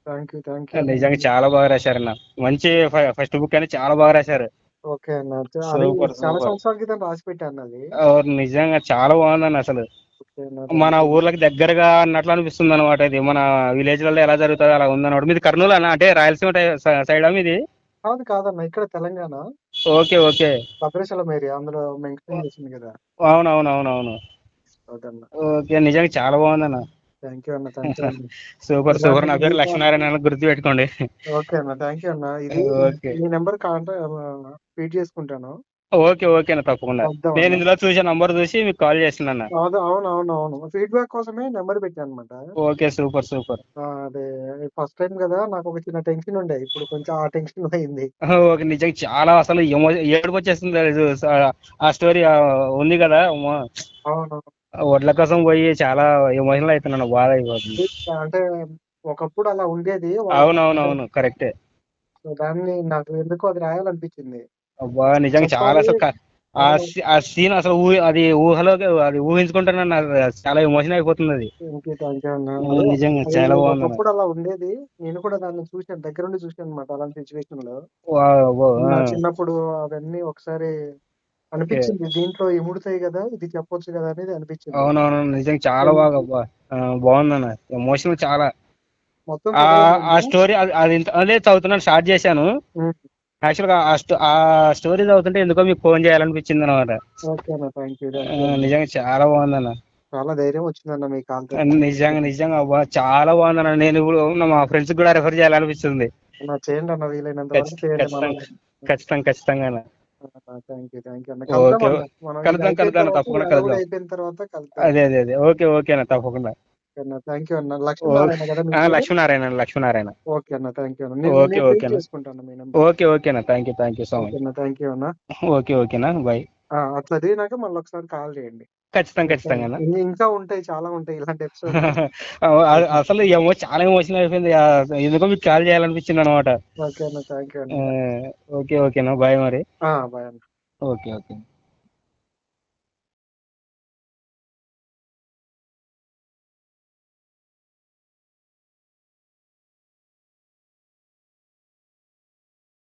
Thank you, thank you నిజంగా అన్న. చాలా బాగా రాశారన్న. మంచి ఫస్ట్ బుక్ అని చాలా బాగా రాశారు. ఓకే అన్న. అది సూపర్ చాలా సూపర్. సంవత్సరాల క్రితం రాసి పెట్టాను అది. నిజంగా చాలా బాగుందన్న అసలు. ఓకే అన్న, మన థ్యాంక్ యూ. ఊర్లకి దగ్గరగా అన్నట్లు అనిపిస్తుంది అనమాట. ఇది మన విలేజ్లలో ఎలా జరుగుతుందో అలా ఉందన్నమాట. మీది కర్నూలు అన్న, అంటే రాయలసీమ సైడా మీది? కాదు కాదన్న, ఇక్కడ Telangana okay okay. Bhadrachalam area, అందులో మెన్షన్ చేసింది కదా. అవునవునవునవును. అదన్న. ఓకే, నిజంగా చాలా బాగుందన్న. థ్యాంక్ యూ అన్న, థ్యాంక్ యూ అన్న. Super super. ఇలాంటి నా పేరు లక్ష్మీనారాయణ అని గుర్తు పెట్టుకోండి. ఓకే అన్న, థ్యాంక్ యూ అన్న. ఇది ఓకే మీ నెంబర్ ఫీడ్ చేసుకుంటాను. ఓకే ఓకే అన్న, తప్పకుండా. వద్దాం నేను అన్న. ఇందులో చూసే నంబర్ చూసి మీకు కాల్ చేస్తున్నాను. అవును, ఫీడ్బ్యాక్ కోసమే నెంబర్ పెట్టాను అనమాట. Okay super super. అదే ఫస్ట్ టైం కదా, నాకు ఒక చిన్న టెన్షన్ ఉండే, ఇప్పుడు కొంచెం ఆ టెన్షన్ పోయింది. ఓకే, నిజంగా చాలా అసలు ఏడుపు వచ్చేస్తుంది. ఆ స్టోరీ ఉంది కదా అవును. వడ్ల కోసం పోయి చాలా ఎమోషనల్ అవుతున్నాను, బాధ అయిపోతుంది. అంటే ఒకప్పుడు అలా ఉండేది అవునవునవును, కరెక్టే. దాన్ని నాకు ఎందుకో అది రాయాలనిపించింది. అబ్బా, నిజంగా చాలా ఒకసారి అసలు ఆ సీన్ అసలు అది ఊహలోకి అది ఊహించుకుంటాను, చాలా ఎమోషన్ అయిపోతుంది అది. థ్యాంక్ యూ అన్న. అదే నిజంగా అది చాలా బాగుంది. ఒకప్పుడు అలా ఉండేది. నేను కూడా దాన్ని చూశాను, దగ్గరుండి చూశాను అనమాట అలాంటి సిచ్యువేషన్ లో. నా చిన్నప్పుడు అవన్నీ ఒకసారి ఓకే. అనిపించింది, దీంట్లో ఇముడుతాయి కదా, ఇది చెప్పొచ్చు కదా అనేది అనిపించింది. అవునవును, నిజంగా చాలా బాగా బాగుందన్న. ఎమోషనల్ చాలా. మొత్తం ఆ చదవాలి. స్టోరీ అది అదే చదువుతున్నాను, స్టార్ట్ చేశాను. యాక్చువల్గా ఆ స్టోరీ చదువుతుంటే ఎందుకో మీకు ఫోన్ చేయాలనిపించింది అనమాట. ఓకే అన్న, థ్యాంక్ యూ. నిజంగా చాలా బాగుందన్న. చాలా ధైర్యం వచ్చిందన్న మీ కాల్ తో. నిజంగా అబ్బా, చాలా బాగుందన్న. నేను ఇప్పుడు మా ఫ్రెండ్స్ కూడా రెఫర్ చేయాలనిపిస్తుంది. చేయండి అన్న, వీలైనంత వరకు చేయండి మనం. ఖచ్చితంగా. థ్యాంక్ యూ అన్న. కలుద్దాం ఓకే, అన్న, మనం ఇది కలుద్దాం అయిపోయిన కలుద్దాం తర్వాత, ఈ తప్పకుండా అడవుడు కలుద్దాం. అయిపోయిన తర్వాత కలుద్దాం. అదే ఓకే అన్న, తప్పకుండా. థ్యాంక్ యూ అన్న. లక్ష్మీనారాయణ కదా మీ పేరు? లక్ష్మీనారాయణ. ఓకే అన్న, థ్యాంక్ యూ అన్న. నేను ఓకే ఫీడ్ అన్న. చేసుకుంటాను మీ నెంబర్. ఓకే అన్న, thank you so okay much. అన్న, థ్యాంక్ యూ అన్న. ఓకేనా, బాయ్. అది చదివినాక మళ్ళీ ఒకసారి కాల్ చేయండి. ఖచ్చితంగా అన్న. ఇంకా ఉంటాయి, చాలా ఉంటాయి ఇలాంటి ఎపిసోడ్. అసలు చాలా ఎమోషనల్ అయిపోయింది. ఎందుకో మీకు కాల్ చేయాలనిపించింది అనమాట. ఓకే అన్న, థ్యాంక్ యూ అన్న. ఓకేనా, బాయ్ మరి. బాయ్ అన్న. ఓకే.